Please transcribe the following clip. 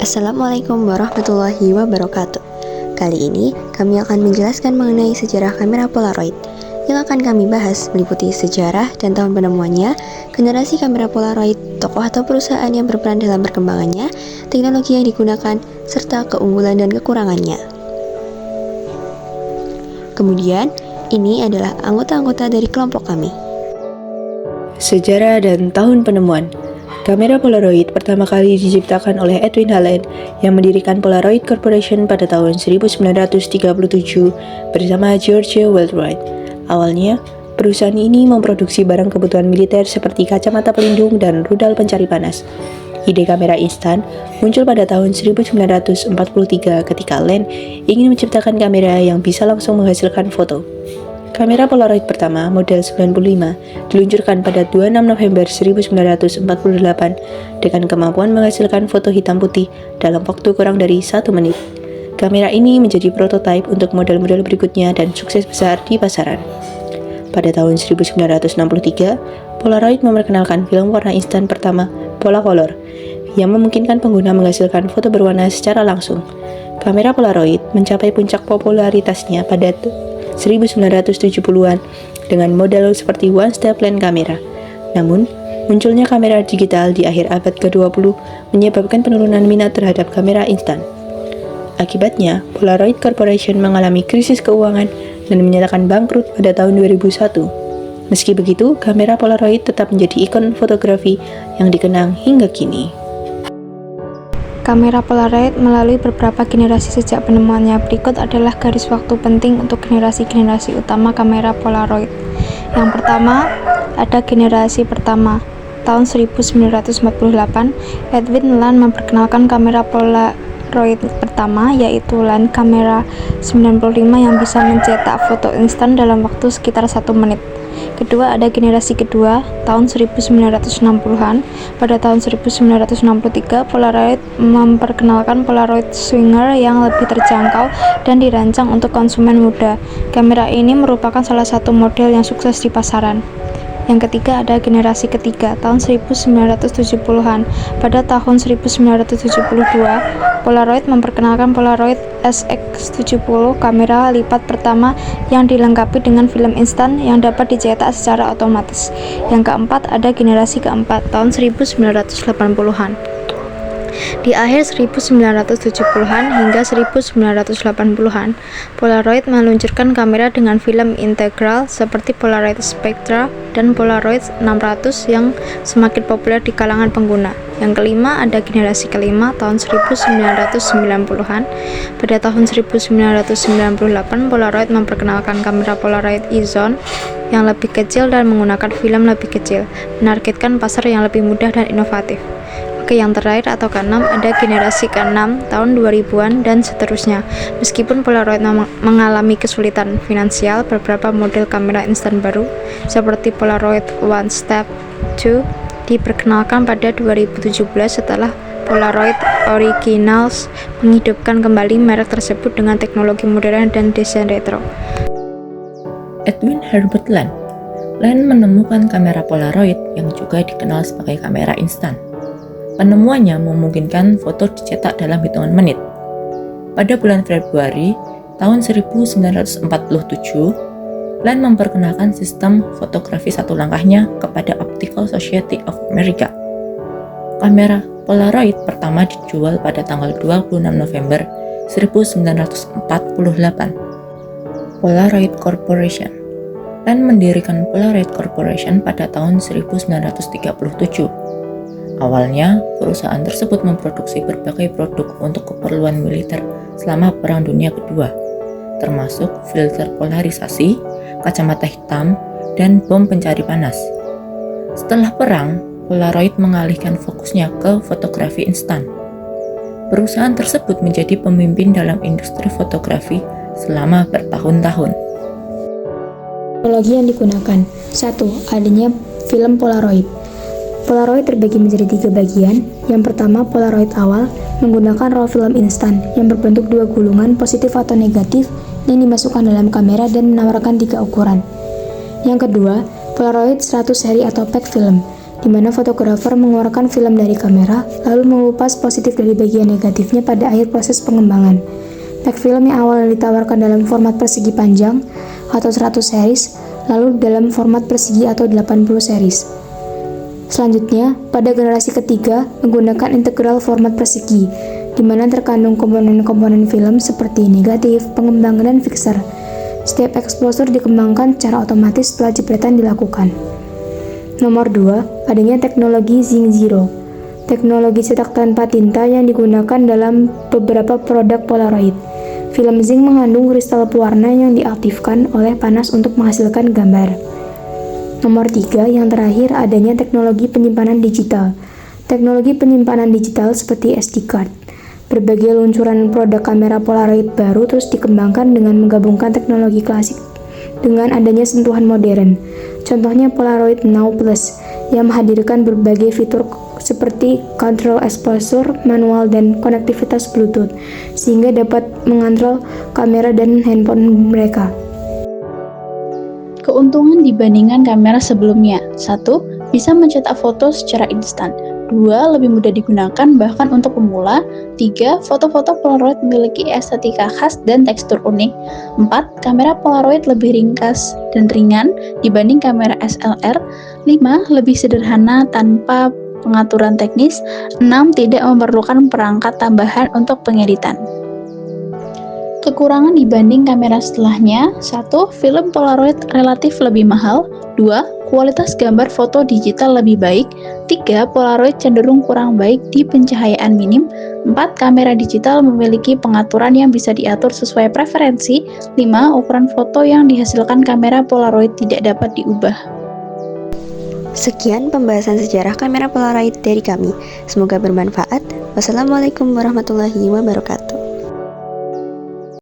Assalamualaikum warahmatullahi wabarakatuh. Kali ini kami akan menjelaskan mengenai sejarah kamera Polaroid. Yang akan kami bahas meliputi sejarah dan tahun penemuannya, generasi kamera Polaroid, tokoh atau perusahaan yang berperan dalam perkembangannya, teknologi yang digunakan, serta keunggulan dan kekurangannya. Kemudian, ini adalah anggota-anggota dari kelompok kami. Sejarah dan tahun penemuan. Kamera Polaroid pertama kali diciptakan oleh Edwin Halen yang mendirikan Polaroid Corporation pada tahun 1937 bersama George Wheelwright. Awalnya, perusahaan ini memproduksi barang kebutuhan militer seperti kacamata pelindung dan rudal pencari panas. Ide kamera instan muncul pada tahun 1943 ketika Len ingin menciptakan kamera yang bisa langsung menghasilkan foto. Kamera Polaroid pertama model 95 diluncurkan pada 26 November 1948 dengan kemampuan menghasilkan foto hitam putih dalam waktu kurang dari 1 menit. Kamera ini menjadi prototipe untuk model-model berikutnya dan sukses besar di pasaran. Pada tahun 1963, Polaroid memperkenalkan film warna instan pertama, Polacolor, yang memungkinkan pengguna menghasilkan foto berwarna secara langsung. Kamera Polaroid mencapai puncak popularitasnya pada 1970-an dengan model seperti one-step lens kamera. Namun, munculnya kamera digital di akhir abad ke-20 menyebabkan penurunan minat terhadap kamera instan. Akibatnya, Polaroid Corporation mengalami krisis keuangan dan menyatakan bangkrut pada tahun 2001. Meski begitu, kamera Polaroid tetap menjadi ikon fotografi yang dikenang hingga kini. Kamera Polaroid melalui beberapa generasi sejak penemuannya. Berikut adalah garis waktu penting untuk generasi-generasi utama kamera Polaroid. Yang pertama, ada generasi pertama. Tahun 1948, Edwin Land memperkenalkan kamera Polaroid pertama, yaitu Land Camera 95 yang bisa mencetak foto instan dalam waktu sekitar 1 menit. Kedua, ada generasi kedua, tahun 1960-an. Pada tahun 1963, Polaroid memperkenalkan Polaroid Swinger yang lebih terjangkau dan dirancang untuk konsumen muda. Kamera ini merupakan salah satu model yang sukses di pasaran. Yang ketiga, ada generasi ketiga, tahun 1970-an. Pada tahun 1972, Polaroid memperkenalkan Polaroid SX70, kamera lipat pertama yang dilengkapi dengan film instan yang dapat dicetak secara otomatis. Yang keempat, ada generasi keempat, tahun 1980-an. Di akhir 1970-an hingga 1980-an, Polaroid meluncurkan kamera dengan film integral seperti Polaroid Spectra dan Polaroid 600 yang semakin populer di kalangan pengguna. Yang kelima, ada generasi kelima, tahun 1990-an. Pada tahun 1998, Polaroid memperkenalkan kamera Polaroid Ozone yang lebih kecil dan menggunakan film lebih kecil, menargetkan pasar yang lebih mudah dan inovatif. Oke, yang terakhir atau ke-6, ada generasi ke-6 tahun 2000-an dan seterusnya. Meskipun Polaroid mengalami kesulitan finansial, beberapa model kamera instan baru seperti Polaroid One Step 2 diperkenalkan pada 2017 setelah Polaroid Originals menghidupkan kembali merek tersebut dengan teknologi modern dan desain retro. Edwin Herbert Land menemukan kamera Polaroid yang juga dikenal sebagai kamera instan. Penemuannya memungkinkan foto dicetak dalam hitungan menit. Pada bulan Februari tahun 1947, Land memperkenalkan sistem fotografi satu langkahnya kepada Optical Society of America. Kamera Polaroid pertama dijual pada tanggal 26 November 1948. Polaroid Corporation. Land mendirikan Polaroid Corporation pada tahun 1937. Awalnya, perusahaan tersebut memproduksi berbagai produk untuk keperluan militer selama Perang Dunia Kedua, termasuk filter polarisasi, kacamata hitam, dan bom pencari panas. Setelah perang, Polaroid mengalihkan fokusnya ke fotografi instan. Perusahaan tersebut menjadi pemimpin dalam industri fotografi selama bertahun-tahun. Teknologi yang digunakan. 1. Adanya film Polaroid. Polaroid terbagi menjadi 3 bagian. Yang pertama, Polaroid awal menggunakan raw film instan yang berbentuk 2 gulungan positif atau negatif yang dimasukkan dalam kamera dan menawarkan 3 ukuran. Yang kedua, Polaroid 100 seri atau pack film. di mana fotografer mengeluarkan film dari kamera, lalu mengupas positif dari bagian negatifnya pada akhir proses pengembangan. Pack film yang awalnya ditawarkan dalam format persegi panjang atau 100 series, lalu dalam format persegi atau 80 series. Selanjutnya, pada generasi ketiga, menggunakan integral format persegi, di mana terkandung komponen-komponen film seperti negatif, pengembangan, dan fixer. Setiap exposure dikembangkan secara otomatis setelah jepretan dilakukan. Nomor 2, adanya teknologi Zinc Zero. Teknologi cetak tanpa tinta yang digunakan dalam beberapa produk Polaroid. Film zinc mengandung kristal pewarna yang diaktifkan oleh panas untuk menghasilkan gambar. Nomor 3, yang terakhir, adanya teknologi penyimpanan digital. Teknologi penyimpanan digital seperti SD card. Berbagai luncuran produk kamera Polaroid baru terus dikembangkan dengan menggabungkan teknologi klasik dengan adanya sentuhan modern. Contohnya Polaroid Now Plus yang menghadirkan berbagai fitur seperti control exposure, manual, dan konektivitas Bluetooth sehingga dapat mengontrol kamera dan handphone mereka. Keuntungan dibandingkan kamera sebelumnya. 1. Bisa mencetak foto secara instan. 2. Lebih mudah digunakan bahkan untuk pemula. 3. Foto-foto Polaroid memiliki estetika khas dan tekstur unik. 4. Kamera Polaroid lebih ringkas dan ringan dibanding kamera SLR. 5. Lebih sederhana tanpa pengaturan teknis. 6. Tidak memerlukan perangkat tambahan untuk pengeditan. Kekurangan dibanding kamera setelahnya. 1. Film Polaroid relatif lebih mahal. 2. Kualitas gambar foto digital lebih baik. 3. Polaroid cenderung kurang baik di pencahayaan minim. 4. Kamera digital memiliki pengaturan yang bisa diatur sesuai preferensi. 5. Ukuran foto yang dihasilkan kamera Polaroid tidak dapat diubah. Sekian pembahasan sejarah kamera Polaroid dari kami. Semoga bermanfaat. Wassalamualaikum warahmatullahi wabarakatuh.